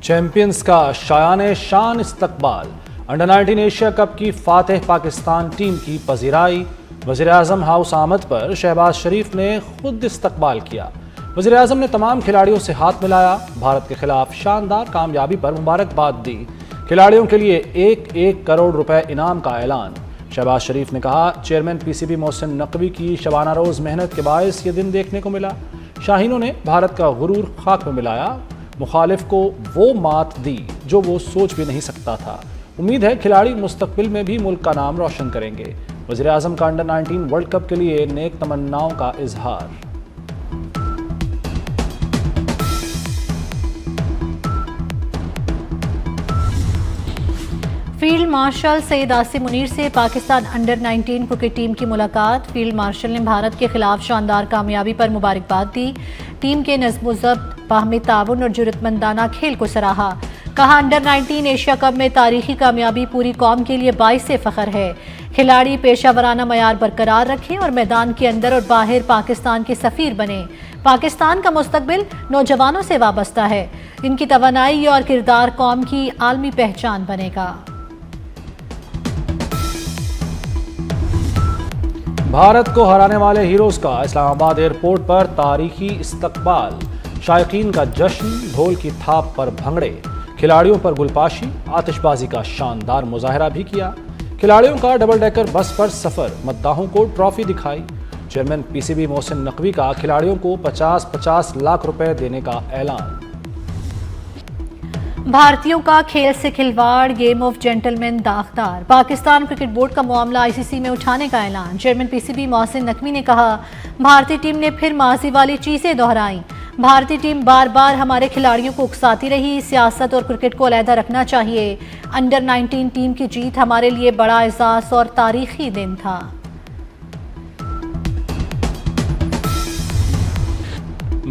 Champions का शायाने शान इस्तकबाल। अंडर 19 एशिया कप की फातेह पाकिस्तान टीम की पजीराई। वज़ीर-ए-आज़म हाउस आमद पर शहबाज शरीफ ने खुद इस्तकबाल किया। वज़ीर-ए-आज़म ने तमाम खिलाड़ियों से हाथ मिलाया। भारत के खिलाफ शानदार कामयाबी पर मुबारकबाद दी। खिलाड़ियों के लिए 1-1 करोड़ रुपए इनाम का ऐलान। शहबाज शरीफ ने कहा, चेयरमैन पीसीबी मोहसिन नकवी की शबाना रोज़ मेहनत के बायस ये दिन देखने को मिला। शाहीनों ने भारत का गुरूर खाक में मिलाया, मुखालिफ को वो मात दी जो वो सोच भी नहीं सकता था। उम्मीद है खिलाड़ी मुस्तकबिल में भी मुल्क का नाम रोशन करेंगे। वज़ीर-ए-आज़म का अंडर 19 वर्ल्ड कप के लिए नेक तमन्नाओं का इजहार। फील्ड मार्शल सईद आसिम मुनीर से पाकिस्तान अंडर 19 क्रिकेट टीम की मुलाकात। फील्ड मार्शल ने भारत के खिलाफ शानदार कामयाबी पर मुबारकबाद दी। टीम के नज़्म-ओ-ज़ब्त, बाहमी ताउन और जुर्रतमंदाना खेल को सराहा। कहा, अंडर 19 एशिया कप में तारीखी कामयाबी पूरी कौम के लिए बाइस फ़ख्र है। खिलाड़ी पेशावराना मयार बरकरार रखें और मैदान के अंदर और बाहर पाकिस्तान के सफ़ीर बने। पाकिस्तान का मुस्तकबिल नौजवानों से वाबस्ता है। इनकी तवानाई और किरदार कौम की आलमी पहचान बनेगा। भारत को हराने वाले हीरोज का इस्लामाबाद एयरपोर्ट पर तारीखी इस्तकबाल। शायकीन का जश्न, ढोल की थाप पर भंगड़े, खिलाड़ियों पर गुलपाशी, आतिशबाजी का शानदार मुजाहरा भी किया। खिलाड़ियों का डबल डेकर बस पर सफर, मद्दाहों को ट्रॉफी दिखाई। चेयरमैन पीसीबी मोहसिन नकवी का खिलाड़ियों को 50-50 लाख रुपए देने का ऐलान। भारतीयों का खेल से खिलवाड़, गेम ऑफ जेंटलमैन दागदार। पाकिस्तान क्रिकेट बोर्ड का मामला आईसीसी में उठाने का ऐलान। चेयरमैन पीसीबी मोहसिन नकवी ने कहा, भारतीय टीम ने फिर माजी वाली चीजें दोहराई। भारतीय टीम बार बार हमारे खिलाड़ियों को उकसाती रही। सियासत और क्रिकेट को अलहदा रखना चाहिए। अंडर 19 टीम की जीत हमारे लिए बड़ा एहसास और तारीखी दिन था।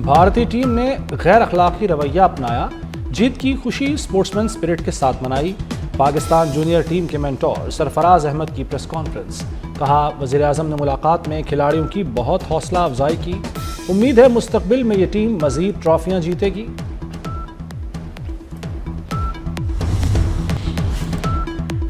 भारतीय टीम ने गैर अखलाकी रवैया अपनाया। जीत की खुशी स्पोर्ट्समैन स्पिरिट के साथ मनाई। पाकिस्तान जूनियर टीम के मेंटोर सरफराज अहमद की प्रेस कॉन्फ्रेंस। कहा, वज़ीर-ए-आज़म ने मुलाकात में खिलाड़ियों की बहुत हौसला अफजाई की। उम्मीद है मुस्तकबिल में ये टीम मजीद ट्रॉफियां जीतेगी।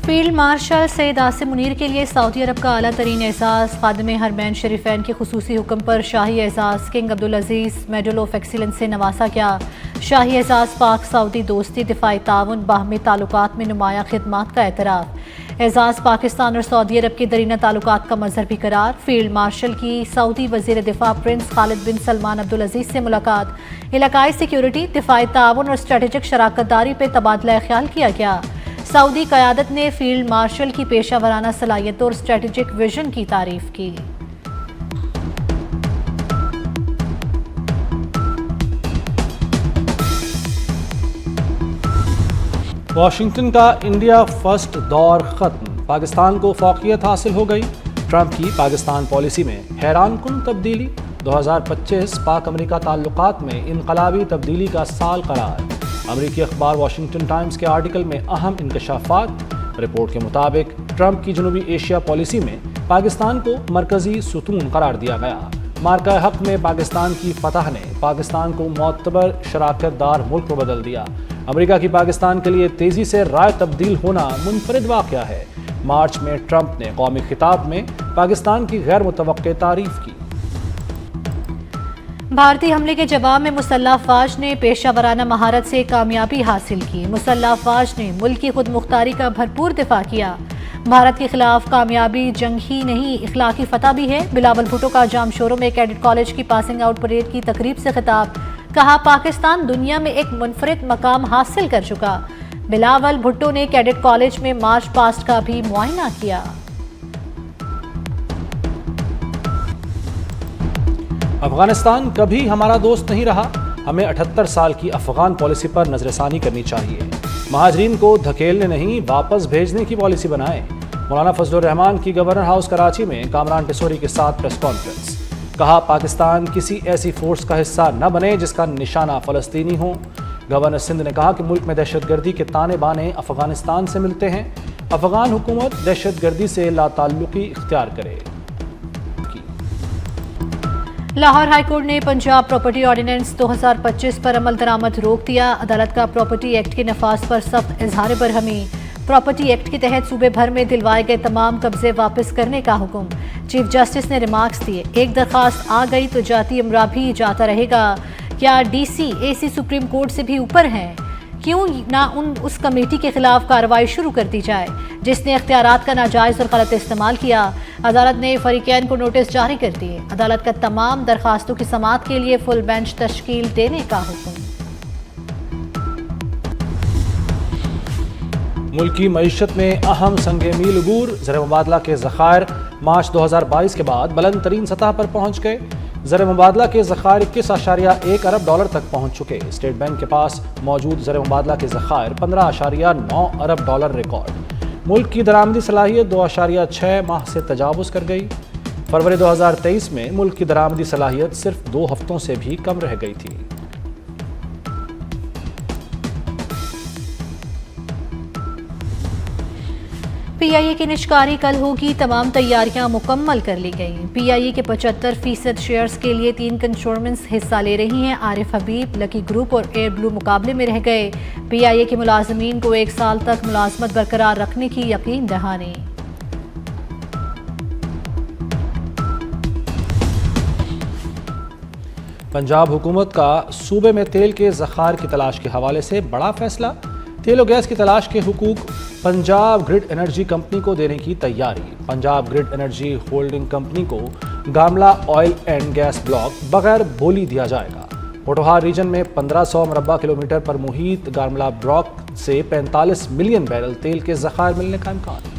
फील्ड मार्शल सईद आसिम मुनीर के लिए सऊदी अरब का आला तरीन एजाज़। खादिम हरमैन शरीफैन के खुसूसी हुक्म पर शाही एजाज़ King Abdul Aziz medal of excellence से नवाजा गया। शाही एजाज़ पाक सऊदी दोस्ती, दिफाई ताउन, बाहमी ताल्लुकात में नुमाया खिदमात का एतराफ़। एजाज़ पाकिस्तान और सऊदी अरब के दरीना ताल्लुकात का मज़हर भी करार। फील्ड मार्शल की सऊदी वज़ीर दिफा प्रिंस खालिद बिन सलमान अब्दुल अजीज़ से मुलाकात। इलाकाई सिक्योरिटी, दिफाई ताउन और स्ट्रेटेजिक शराकतदारी पर तबादला ख्याल किया गया। सऊदी क़यादत ने फील्ड मार्शल की पेशावराना सलाहियतों और स्ट्रेटेजिक विजन की तारीफ की। वाशिंगटन का इंडिया फर्स्ट दौर खत्म। पाकिस्तान को फौकियत हासिल हो गई। ट्रंप की पाकिस्तान पॉलिसी में हैरान कुन तब्दीली। 2025 पाक अमेरिका ताल्लुकात में इनकलाबी तब्दीली का साल करार। अमेरिकी अखबार वाशिंगटन टाइम्स के आर्टिकल में अहम इंकशाफात। रिपोर्ट के मुताबिक ट्रंप की जनूबी एशिया पॉलिसी में पाकिस्तान को मरकजी सुतून करार दिया गया। मार्का हक में पाकिस्तान की फतह ने पाकिस्तान को मोतबर शराकतदार मुल्क में बदल दिया। अमेरिका की पाकिस्तान के लिए तेजी से राय तब्दील होना मुनफरिद वाक़या है। मार्च में ट्रंप ने कौमी खिताब में पाकिस्तान की गैर मुतवक्के तारीफ की। भारतीय हमले के जवाब में मुसल्लह अफवाज ने पेशावराना महारत से कामयाबी हासिल की। मुसल्लह अफवाज ने मुल्क की खुद मुख्तारी का भरपूर दिफा किया। भारत के खिलाफ कामयाबी जंग ही नहीं, इखलाकी फतह भी है। बिलावल भुट्टो का जामशोरों में कैडेट कॉलेज की पासिंग आउट परेड की तकरीब से खिताब। कहा, पाकिस्तान दुनिया में एक मुनफरिद मकाम हासिल कर चुका। बिलावल भुट्टो ने कैडेट कॉलेज में मार्च पास्ट का भी मुआयना किया। अफगानिस्तान कभी हमारा दोस्त नहीं रहा। हमें 78 साल की अफगान पॉलिसी पर नजरसानी करनी चाहिए। महाजरीन को धकेलने नहीं, वापस भेजने की पॉलिसी बनाएं। मौलाना फजलुर रहमान की गवर्नर हाउस कराची में कामरान टिसोरी के साथ प्रेस कॉन्फ्रेंस। कहा, पाकिस्तान किसी ऐसी फोर्स का हिस्सा न बने जिसका निशाना फ़लस्तीनी हो। गवर्नर सिंध ने कहा कि मुल्क में दहशतगर्दी के ताने बाने अफगानिस्तान से मिलते हैं। अफगान हुकूमत दहशतगर्दी से लाताल्लुकी इख्तियार करे। लाहौर हाईकोर्ट ने पंजाब प्रॉपर्टी ऑर्डिनेंस 2025 पर अमल दरामद रोक दिया। अदालत का प्रॉपर्टी एक्ट के नफाज पर सख्त इजहार बरहमी। प्रॉपर्टी एक्ट के तहत सूबे भर में दिलवाए गए तमाम कब्जे वापस करने का हुक्म। चीफ जस्टिस ने रिमार्क्स दिए, एक दरखास्त आ गई तो जाती अमरा भी जाता रहेगा। क्या डीसी एसी सुप्रीम कोर्ट से भी ऊपर हैं? क्यों ना उस कमेटी के खिलाफ कार्रवाई शुरू कर दी जाए जिसने इख्तियारात का नाजायज और गलत इस्तेमाल किया। अदालत ने फरीकैन को नोटिस जारी कर दिए। अदालत का तमाम दरखास्तों की समाअत के लिए फुल बेंच तश्कील देने का हुक्म। मुल्की मईशत में अहम संग मील अबूर। ज़र मुबादला के ज़खायर मार्च 2022 के बाद बुलंद तरीन सतह पर पहुँच गए। ज़र मुबादला के ज़खायर 21.1 अरब डॉलर तक पहुँच चुके। स्टेट बैंक के पास मौजूद ज़र मुबादला के ज़खायर 15.9 अरब डॉलर रिकॉर्ड। मुल्क की दरामदी सलाहियत 2.6 माह से तजावुज़ कर गई। फरवरी 2023 में मुल्क की दरामदी सलाहियत सिर्फ 2 हफ्तों से भी कम रह गई थी। पीआईए की निष्कारी कल होगी, तमाम तैयारियां मुकम्मल कर ली गई। पीआईए के 75% शेयर्स के लिए 3 कंस्ट्रूमेंट्स हिस्सा ले रही हैं। आरिफ हबीब, लकी ग्रुप और एयर ब्लू मुकाबले में रह गए। पीआईए के मुलाजमीन को 1 साल तक मुलाजमत बरकरार रखने की यकीन दहानी। पंजाब हुकूमत का सूबे में तेल के ज़खायर की तलाश के हवाले से बड़ा फैसला। तेल और गैस की तलाश के हुकूक पंजाब ग्रिड एनर्जी कंपनी को देने की तैयारी। Punjab grid energy holding company को गामला ऑयल एंड गैस ब्लॉक बगैर बोली दिया जाएगा। पोटोहार रीजन में 1500 मुरब्बा किलोमीटर पर मुहित गामला ब्लॉक से 45 मिलियन बैरल तेल के ज़खायर मिलने का इम्कान।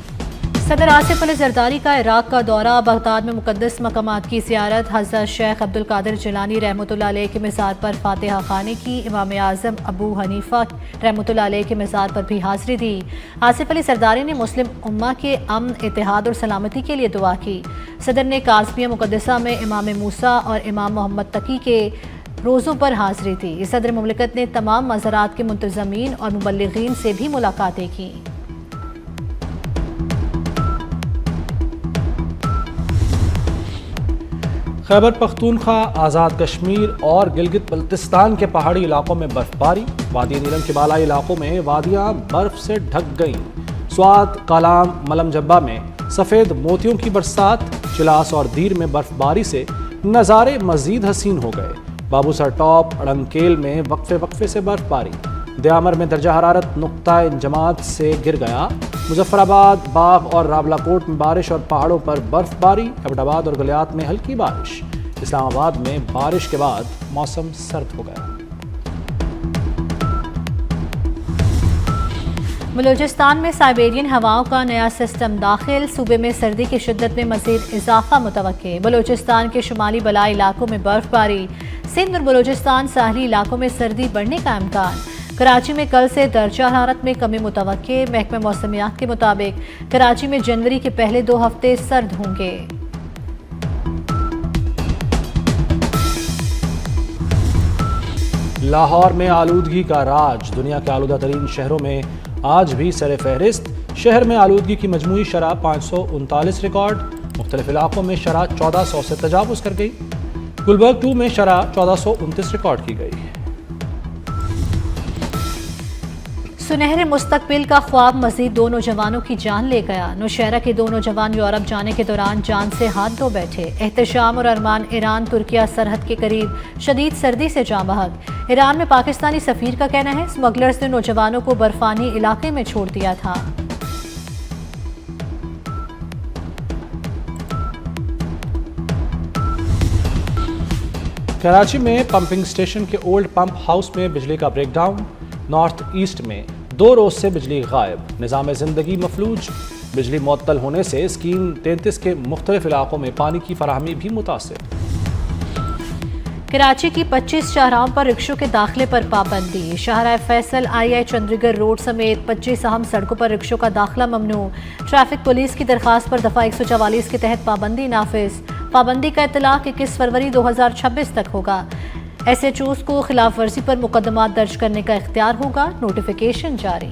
सदर आसिफ अली जरदारी का इराक का दौरा। बगदाद में मुकद्दस मकामात की ज़ियारत। हज़रत शेख अब्दुल कादिर जिलानी रहमतुल्लाह अलैह के मज़ार पर फातिहा खाने की। इमाम आज़म अबू हनीफा रहमतुल्लाह अलैह के मज़ार पर भी हाज़िरी दी। आसिफ अली जरदारी ने मुस्लिम उम्मा के अमन, इत्तेहाद और सलामती के लिए दुआ की। सदर ने काज़मिया मुकद्दसा में इमाम मूसा और इमाम मोहम्मद तकी के रोज़ों पर हाज़िरी दी। सदर मुमलिकत ने तमाम मज़ारात के मुंतज़मीन और मुबल्लिगीन से भी मुलाकातें की। खैबर पख्तूनख्वा, आज़ाद कश्मीर और गिलगित बल्तिस्तान के पहाड़ी इलाकों में बर्फबारी। वादी नीलम के बालाई इलाकों में वादियाँ बर्फ से ढक गईं। स्वात, कालाम, मलम जब्बा में सफ़ेद मोतियों की बरसात। चिलास और दीर में बर्फबारी से नज़ारे मज़ीद हसीन हो गए। बाबूसर टॉप, अड़ंकेल में वक्फे वक्फे से बर्फबारी। दयामर में दर्जा हरारत नुक्ता इंजमात से गिर गया। मुजफ्फराबाद, बाग और रावलाकोट में बारिश और पहाड़ों पर बर्फबारी। अबटाबाद और गलियात में हल्की बारिश। इस्लामाबाद में बारिश के बाद मौसम सर्द हो गया। बलूचिस्तान में साइबेरियन हवाओं का नया सिस्टम दाखिल। सूबे में सर्दी की शिद्दत में मज़ीद इजाफा मुतवक्के। बलूचिस्तान के शुमाली बलाई इलाकों में बर्फबारी। सिंध और बलूचिस्तान साहली इलाकों में सर्दी बढ़ने का इम्कान। कराची में कल से दर्जा हरारत में कमी मुतवक्के। महकमा मौसमियात के मुताबिक कराची में जनवरी के पहले 2 हफ्ते सर्द होंगे। लाहौर में आलूदगी का राज। दुनिया के आलूदा तरीन शहरों में आज भी सर फहरिस्त। शहर में आलूदगी की मजमूई शरह 539 रिकॉर्ड। मुख्तलिफ इलाकों में शरह 1400 से तजावुज़ कर गई। गुलबर्ग 2 में शरह 1429 रिकॉर्ड की गई। सुनहरे मुस्तकबिल का ख्वाब मजीद 2 नौजवानों की जान ले गया। नौशहरा के 2 नौजवान यूरोप जाने के दौरान जान से हाथ धो बैठे। एहतशाम और अरमान ईरान तुर्किया सरहद के करीब शदीद सर्दी से जाँ बहक। ईरान में पाकिस्तानी सफीर का कहना है स्मगलर्स ने नौजवानों को बर्फानी इलाके में छोड़ दिया था। कराची में पंपिंग स्टेशन के ओल्ड पंप हाउस में बिजली का ब्रेकडाउन। नॉर्थ ईस्ट में 2 रोज से बिजली गायब। निज़ाम ज़िंदगी मफलूज। बिजली मुअत्तल होने से स्कीम 33 के मुख्तलिफ इलाकों में पानी की फराहमी भी मुतासिर। कराची की 25 शाहराहों पर रिक्शों के दाखिले पर पाबंदी। शाहराह फैसल, आई चंद्रीगढ़ रोड समेत 25 अहम सड़कों पर रिक्शों का दाखिला ममनू। ट्रैफिक पुलिस की दरखास्त पर दफ़ा 144 के तहत पाबंदी नाफिज। पाबंदी का इतलाक़ 21 फरवरी 2026 तक होगा। SHOs को खिलाफ वर्जी पर मुकदमा दर्ज करने का इख्तियार होगा। नोटिफिकेशन जारी।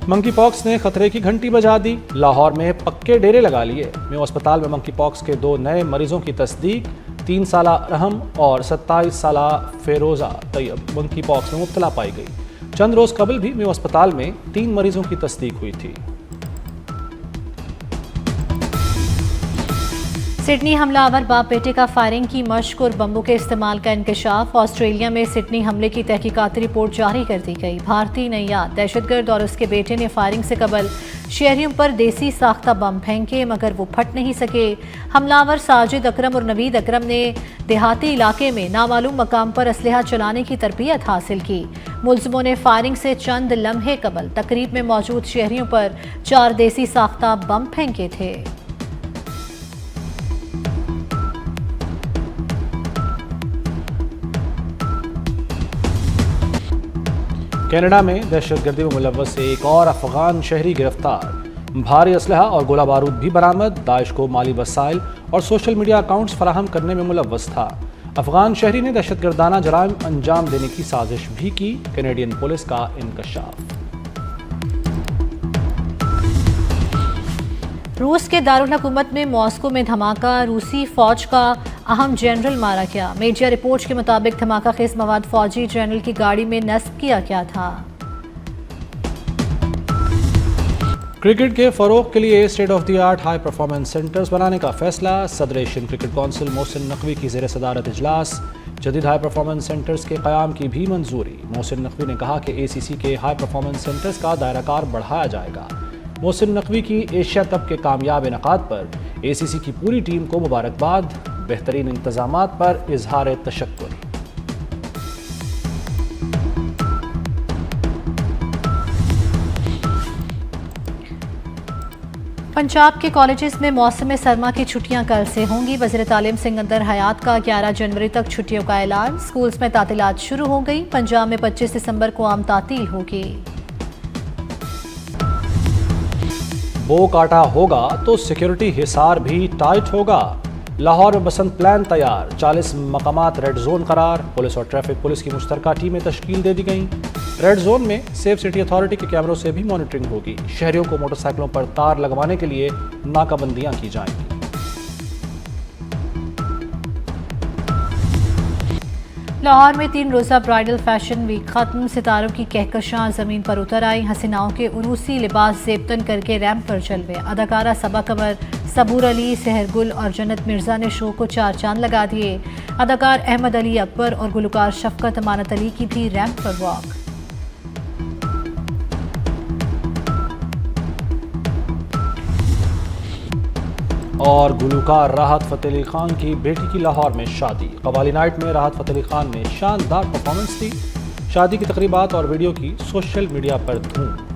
मंकी पॉक्स ने खतरे की घंटी बजा दी। लाहौर में पक्के डेरे लगा लिए। मेयो अस्पताल में मंकी पॉक्स के 2 नए मरीजों की तस्दीक। 3 साला रहम और 27 साला फेरोजा तैयब मंकी पॉक्स में मुब्तला पाई गई। चंद रोज कबल भी मेयो अस्पताल में 3 मरीजों की तस्दीक हुई थी। सिडनी हमलावर बाप बेटे का फायरिंग की मशक और बम्बों के इस्तेमाल का इंकशाफ। ऑस्ट्रेलिया में सिडनी हमले की तहकीकाती रिपोर्ट जारी कर दी गई। भारतीय नैयाद दहशतगर्द और उसके बेटे ने फायरिंग से कबल शहरियों पर देसी साख्ता बम फेंके मगर वो फट नहीं सके। हमलावर साजिद अकरम और नवीद अकरम ने देहाती इलाके में नामालूम मकाम पर असलहा चलाने की तरबियत हासिल की। मुलजिमों ने फायरिंग से चंद लम्हे कबल तकरीब में मौजूद शहरियों पर 4 देसी साख्ता बम फेंके थे। कनाडा में दहशतगर्दी में मुलव्वस एक और अफगान शहरी गिरफ्तार। भारी असलहा और गोला बारूद भी बरामद। दाइश को माली वसाइल और सोशल मीडिया अकाउंट्स फराहम करने में मुलव्वस था। अफगान शहरी ने दहशतगर्दाना जराइम अंजाम देने की साजिश भी की। कैनेडियन पुलिस का इंकशाफ। रूस के दारुल हुकूमत में मॉस्को में धमाका। रूसी फौज का अहम जनरल मारा गया। मीडिया रिपोर्ट्स के मुताबिक धमाका खेज मवाद फौजी जनरल की गाड़ी में नस्ब किया गया था। क्रिकेट के फरोग के लिए state of the art high performance centres बनाने का फैसला। सदर Asian cricket council Mohsin Naqvi की ज़ेर सदारत इजलास। जदीद हाई परफॉर्मेंस सेंटर्स के क़याम की भी मंजूरी। मोहसिन नकवी ने कहा कि ACC के हाई परफॉर्मेंस सेंटर्स का दायराकार बढ़ाया जाएगा। मोहसिन नकवी की एशिया कप के कामयाब इनकाद पर ACC की पूरी टीम को मुबारकबाद। बेहतरीन इंतजामात पर इजहार तशक्कुर। पंजाब के कॉलेजेस में मौसम सरमा की छुट्टियां कल से होंगी। वज़ीर तालीम सिकंदर हयात का 11 जनवरी तक छुट्टियों का ऐलान। स्कूल्स में तातीलात शुरू हो गई। पंजाब में 25 दिसंबर को आम तातील होगी। बो काटा होगा तो सिक्योरिटी हिसार भी टाइट होगा। लाहौर में बसंत प्लान तैयार। 40 मकामात रेड जोन करार। पुलिस और ट्रैफिक पुलिस की मुश्तरका टीमें तश्कील दे दी गईं। रेड जोन में सेफ सिटी अथॉरिटी के कैमरों से भी मॉनिटरिंग होगी। शहरियों को मोटरसाइकिलों पर तार लगवाने के लिए नाकाबंदियां की जाएंगी। लाहौर में 3 रोज़ा ब्राइडल फैशन वीक खत्म। सितारों की कहकशां ज़मीन पर उतर आई। हसीनाओं के उरूसी लिबास ज़ेबतन करके रैंप पर चलवे। अदाकारा सबा कमर, सबूर अली, सहरगुल और जन्नत मिर्जा ने शो को 4 चांद लगा दिए। अदाकार अहमद अली अकबर और गुलकार शफकत अमानत अली की भी रैंप पर वॉक। और गुलकार राहत फ़तेह अली खान की बेटी की लाहौर में शादी। कवाली नाइट में राहत फ़तेह अली खान ने शानदार परफॉर्मेंस दी। शादी की तकरीबात और वीडियो की सोशल मीडिया पर धूम।